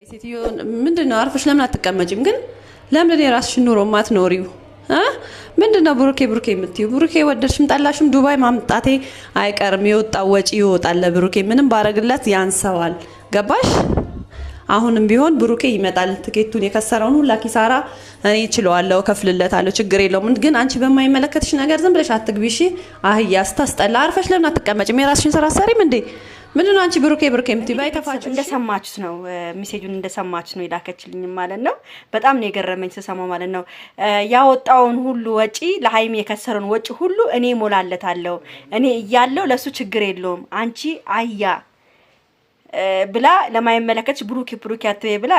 ሴትዮ ምንድነው አርፈሽ ለምን አትቀመጪም? ግን ለምን የራስሽን ኑሮ ማትኖሪው? ምንድነው ብሩኬ የምትዩ? ብሩኬ ወደድሽም ጠላሽም ዱባይ ማምጣቴ አይቀርም። የወጣው ወጪ ይወጣል። ብሩኬ ምንም ባረግላት ያንሰዋል። ገባሽ? አሁንም ቢሆን ብሩኬ ይመጣል። ትኬቱን የከሰረውን ሁላ ኪሳራ እኔ እችለዋለሁ፣ ከፍልለታለሁ፣ ችግር የለውም። ግን አንቺ በማይመለከትሽ ነገር ዝም ብለሽ አትግቢሽ። አህያ ስታስጠላ አርፈሽ ለምን አትቀመጪም? የራስሽን ስራ ሰሪም እንዴ? ምንድነው አንቺ ብሩኬ የምትይ? ባይተፋችሁ እንደሰማችሁት ነው። ሜሴጁን እንደሰማችሁት ነው ይላከችልኝ ማለት ነው። በጣም ነው የገረመኝ ስሰማው ማለት ነው። ያወጣውን ሁሉ ወጪ ለሃይሚ የከሰረውን ወጪ ሁሉ እኔ ሞላለታለሁ፣ እኔ እያለሁ ለሱ ችግር የለውም፣ አንቺ አያ ብላ ለማይመለከትሽ ብሩኬ አትበይ ብላ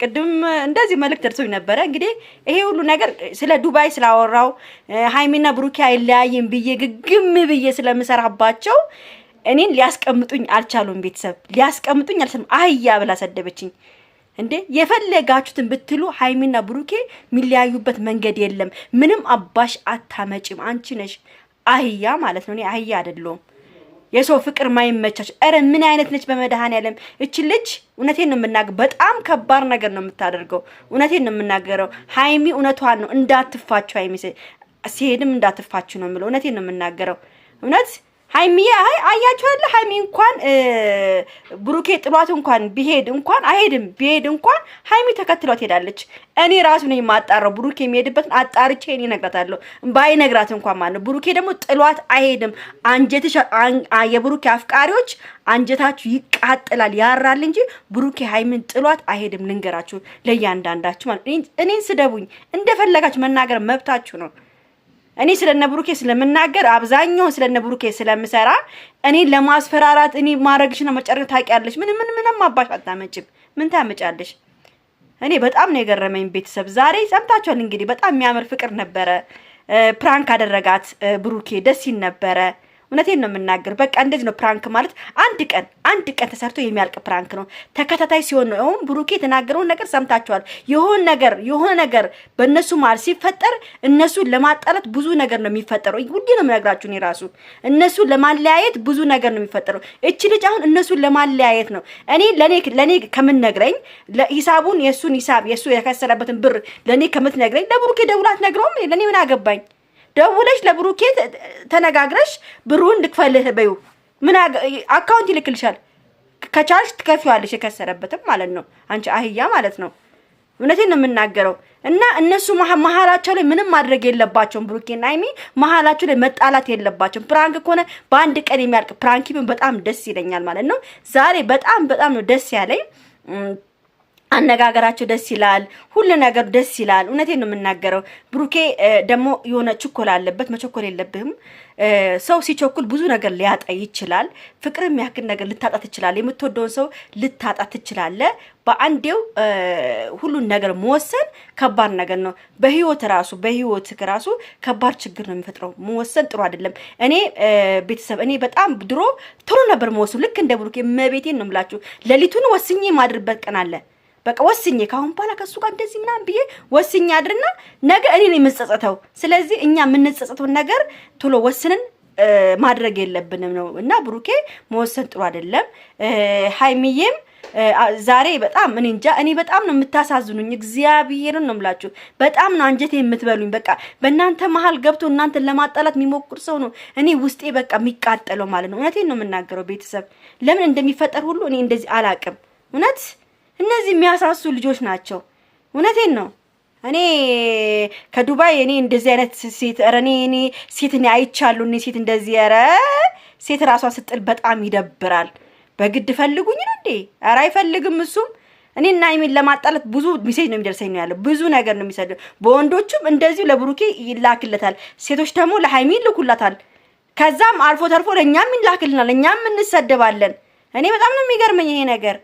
ቅድም እንደዚህ መልእክት ደርሶኝ ነበረ። እንግዲህ ይሄ ሁሉ ነገር ስለ ዱባይ ስላወራው ሃይሚና ብሩኬ አይለያይም ብዬ ግግም ብዬ ስለምሰራባቸው እኔን ሊያስቀምጡኝ አልቻሉም። ቤተሰብ ሊያስቀምጡኝ አልቻሉም። አህያ ብላ ሰደበችኝ። እንዴ የፈለጋችሁትን ብትሉ ሃይሚና ብሩኬ የሚለያዩበት መንገድ የለም። ምንም አባሽ አታመጪም። አንቺ ነሽ አህያ ማለት ነው። እኔ አህያ አይደለሁም። የሰው ፍቅር ማይመቻች። አረ ምን አይነት ነች በመድኃኔዓለም እቺ ልጅ። እውነቴን ነው የምናገረው። በጣም ከባድ ነገር ነው የምታደርገው። እውነቴን ነው የምናገረው። ሃይሚ እውነቷን ነው። እንዳትፋችሁ ሃይሚ ሲሄድም እንዳትፋችሁ ነው የምለው። እውነቴን ነው የምናገረው። እውነት ሃይሚ አያችሁ አይደል? ሃይሚ እንኳን ብሩኬ ጥሏት እንኳን ቢሄድ እንኳን አይሄድም። ቢሄድ እንኳን ሃይሚ ተከትሏት ሄዳለች። እኔ ራሱ ነኝ የማጣራው። ብሩኬ የሚሄድበትን አጣርቼ እኔ እነግራታለሁ። ባይነግራት እንኳን ማለት ነው። ብሩኬ ደግሞ ጥሏት አይሄድም። አንጀትሽ የብሩኬ አፍቃሪዎች አንጀታችሁ ይቃጠላል ያራል እንጂ ብሩኬ ሃይሚን ጥሏት አይሄድም። ልንገራችሁ ለእያንዳንዳችሁ ማለት እኔን ስደቡኝ እንደፈለጋችሁ መናገር መብታችሁ ነው። እኔ ስለነ ብሩኬ ስለምናገር አብዛኛው ስለነ ብሩኬ ስለምሰራ እኔ ለማስፈራራት እኔ ማረግሽና መጨረሻ ታውቂያለሽ። ምንም አባሽ አታመጭም። ምን ታመጫለሽ? እኔ በጣም ነው የገረመኝ ቤተሰብ። ዛሬ ሰምታችኋል እንግዲህ በጣም የሚያምር ፍቅር ነበረ። ፕራንክ አደረጋት ብሩኬ፣ ደስ ይል ነበረ። እውነቴን ነው የምናገር። በቃ እንደዚህ ነው ፕራንክ ማለት። አንድ ቀን ተሰርቶ የሚያልቅ ፕራንክ ነው። ተከታታይ ሲሆን ነው። ብሩኬ የተናገረውን ነገር ሰምታችኋል። የሆነ ነገር በእነሱ መሀል ሲፈጠር እነሱን ለማጣላት ብዙ ነገር ነው የሚፈጠረው። ሁሌ ነው የምነግራችሁ። እኔ ራሱ እነሱን ለማለያየት ብዙ ነገር ነው የሚፈጠረው። እቺ ልጅ አሁን እነሱን ለማለያየት ነው። እኔ ለኔ ከምትነግረኝ ሂሳቡን የሱ የከሰረበትን ብር ለኔ ከምትነግረኝ ለብሩኬ ደውላት ነግረውም ለኔ ምን አገባኝ? ደውለሽ ለብሩኬ ተነጋግረሽ ብሩን ልክፈልህ በዩ ምን አካውንት ይልክልሻል። ከቻልሽ ትከፊዋለሽ የከሰረበትም ማለት ነው። አንቺ አህያ ማለት ነው። እውነቴን ነው የምናገረው። እና እነሱ መሀላቸው ላይ ምንም ማድረግ የለባቸውም። ብሩኬና ሃይሚ መሀላቸው ላይ መጣላት የለባቸውም። ፕራንክ ከሆነ በአንድ ቀን የሚያልቅ ፕራንክ ቢሆን በጣም ደስ ይለኛል ማለት ነው። ዛሬ በጣም ነው ደስ ያለኝ። አነጋገራቸው ደስ ይላል። ሁሉ ነገር ደስ ይላል። እውነቴን ነው የምናገረው። ብሩኬ ደግሞ የሆነ ችኮላ አለበት። መቸኮል የለብህም። ሰው ሲቸኩል ብዙ ነገር ሊያጣ ይችላል። ፍቅር የሚያክል ነገር ልታጣ ትችላለህ። የምትወደውን ሰው ልታጣ ትችላለህ። በአንዴው ሁሉን ነገር መወሰን ከባድ ነገር ነው። በህይወት ራሱ ከባድ ችግር ነው የሚፈጥረው። መወሰን ጥሩ አይደለም። እኔ ቤተሰብ በጣም ድሮ ጥሩ ነበር መወሰን። ልክ እንደ ብሩኬ መቤቴን ነው የምላችሁ። ሌሊቱን ወስኜ ማድርበት ቀን አለ። በቃ ወስኜ ካሁን በኋላ ከሱ ጋር እንደዚህ ምናምን ብዬ ወስኜ አድርና ነገ እኔ ነኝ የምጸጸተው። ስለዚህ እኛ የምንጸጸተው ነገር ቶሎ ወስነን ማድረግ የለብንም ነው። እና ብሩኬ መወሰን ጥሩ አይደለም። ሃይሚዬም ዛሬ በጣም እኔ በጣም ነው የምታሳዝኑኝ። እግዚአብሔርን ነው የምላችሁ። በጣም ነው አንጀቴ የምትበሉኝ። በቃ በእናንተ መሀል ገብቶ እናንተን ለማጣላት የሚሞክር ሰው ነው እኔ ውስጤ በቃ የሚቃጠለው ማለት ነው። እውነቴን ነው የምናገረው ቤተሰብ። ለምን እንደሚፈጠር ሁሉ እኔ እንደዚህ አላቅም። እውነት እነዚህ የሚያሳሱ ልጆች ናቸው። እውነቴን ነው። እኔ ከዱባይ እንደዚህ አይነት ሴት እኔ ሴት አይቻለሁ። ሴት እንደዚህ ሴት ራሷን ስጥል በጣም ይደብራል። በግድ ፈልጉኝ ነው እንዴ? ኧረ አይፈልግም እሱም። እኔና ሃይሚን ለማጣላት ብዙ ሜሴጅ ነው የሚደርሰኝ ነው ያለው። ብዙ ነገር ነው የሚሰደው። በወንዶችም እንደዚሁ ለብሩኬ ይላክለታል። ሴቶች ደግሞ ለሃይሚ ይልኩላታል። ከዛም አልፎ ተርፎ ለኛም ይላክልናል። እኛም እንሰደባለን። እኔ በጣም ነው የሚገርመኝ ይሄ ነገር።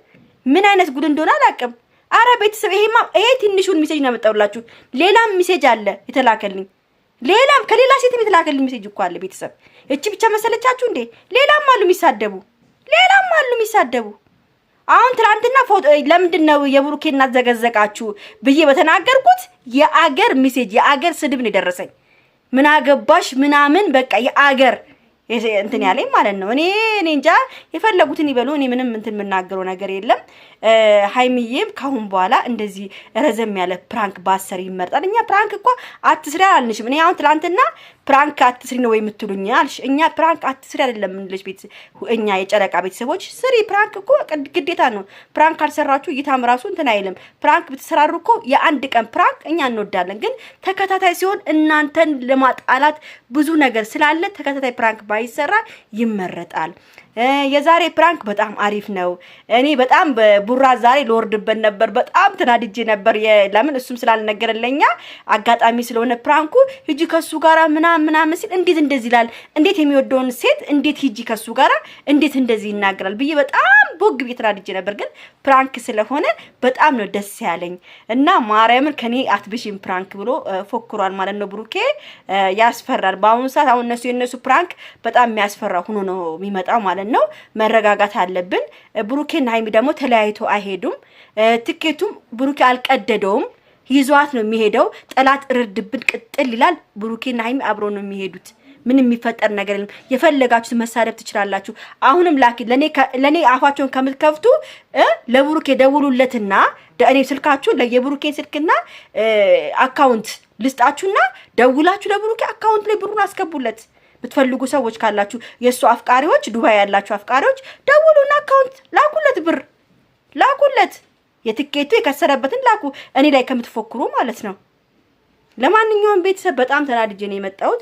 ምን አይነት ጉድ እንደሆነ አላውቅም። አረ ቤተሰብ ይሄ ትንሹን ሜሴጅ ነው ያመጣውላችሁ። ሌላም ሜሴጅ አለ የተላከልኝ። ከሌላ ሴት የተላከልኝ ሜሴጅ እኮ አለ ቤተሰብ። እቺ ብቻ መሰለቻችሁ እንዴ? ሌላም አሉ የሚሳደቡ። አሁን ትናንትና ፎቶ ለምንድን ነው የብሩኬ እናት ዘገዘቃችሁ ብዬ በተናገርኩት የአገር ሜሴጅ የአገር ስድብ ነው የደረሰኝ። ምን አገባሽ ምናምን በቃ እንትን ያለኝ ማለት ነው። እኔ እንጃ የፈለጉትን ይበሉ። እኔ ምንም እንትን የምናገረው ነገር የለም። ሃይሚዬም ካሁን በኋላ እንደዚህ ረዘም ያለ ፕራንክ ባሰሪ ይመርጣል። እኛ ፕራንክ እኮ አትስሪ አልንሽም። እኔ አሁን ትላንትና ፕራንክ አትስሪ ነው ወይ የምትሉኝ አልሽ። እኛ ፕራንክ አትስሪ አይደለም እንልሽ ቤት እኛ የጨረቃ ቤተሰቦች ስሪ። ፕራንክ እኮ ግዴታ ነው። ፕራንክ ካልሰራችሁ እይታም ራሱ እንትን አይልም። ፕራንክ ብትሰራሩ እኮ የአንድ ቀን ፕራንክ እኛ እንወዳለን። ግን ተከታታይ ሲሆን እናንተን ለማጣላት ብዙ ነገር ስላለ ተከታታይ ፕራንክ ባይሰራ ይመረጣል። የዛሬ ፕራንክ በጣም አሪፍ ነው። እኔ በጣም ቡራ ዛሬ ልወርድበት ነበር። በጣም ተናድጄ ነበር። ለምን እሱም ስላልነገረለኛ አጋጣሚ ስለሆነ ፕራንኩ ሂጂ ከሱ ጋራ ምናምን ሲል እንዴት እንደዚህ ይላል? እንዴት የሚወደውን ሴት እንዴት ሂጂ ከሱ ጋራ እንዴት እንደዚህ ይናገራል ብዬ በጣም ቦግ ብዬ ተናድጄ ነበር። ግን ፕራንክ ስለሆነ በጣም ነው ደስ ያለኝ እና ማርያምን ከኔ አትብሽም ፕራንክ ብሎ ፎክሯል ማለት ነው። ብሩኬ ያስፈራል። በአሁኑ ሰዓት አሁን የነሱ ፕራንክ በጣም የሚያስፈራ ሆኖ ነው የሚመጣው ማለት ነው። መረጋጋት አለብን። ብሩኬና ሃይሚ ደግሞ ተለያይቶ አይሄዱም። ትኬቱም ብሩኬ አልቀደደውም፣ ይዟት ነው የሚሄደው። ጠላት እርድብን ቅጥል ይላል። ብሩኬና ሃይሚ አብሮ ነው የሚሄዱት። ምንም የሚፈጠር ነገር የለም። የፈለጋችሁ መሳደብ ትችላላችሁ። አሁንም ለኔ አፋቸውን ከምትከፍቱ ለብሩኬ ደውሉለትና እኔ ስልካችሁ የብሩኬን ስልክና አካውንት ልስጣችሁና ደውላችሁ ለብሩኬ አካውንት ላይ ብሩን አስገቡለት። ብትፈልጉ ሰዎች ካላችሁ የሱ አፍቃሪዎች ዱባይ ያላችሁ አፍቃሪዎች ደውሉና አካውንት ላኩለት፣ ብር ላኩለት። የትኬቱ የከሰረበትን ላኩ። እኔ ላይ ከምትፎክሩ ማለት ነው። ለማንኛውም ቤተሰብ በጣም ተናድጄ ነው የመጣሁት።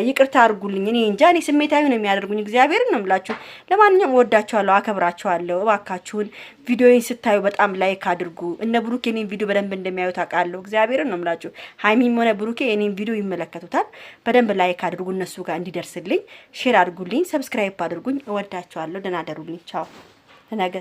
ይቅርታ አድርጉልኝ። እኔ እንጃ እኔ ስሜታዊ ነው የሚያደርጉኝ። እግዚአብሔርን ነው የምላችሁ። ለማንኛውም ወዳችኋለሁ፣ አከብራችኋለሁ። እባካችሁን ቪዲዮዬን ስታዩ በጣም ላይክ አድርጉ። እነ ብሩኬ የኔን ቪዲዮ በደንብ እንደሚያዩት አውቃለሁ። እግዚአብሔርን ነው የምላችሁ። ሃይሚም ሆነ ብሩኬ የኔን ቪዲዮ ይመለከቱታል። በደንብ ላይክ አድርጉ፣ እነሱ ጋር እንዲደርስልኝ። ሼር አድርጉልኝ፣ ሰብስክራይብ አድርጉኝ። እወዳችኋለሁ። ደህና ደሩልኝ። ቻው። ነገ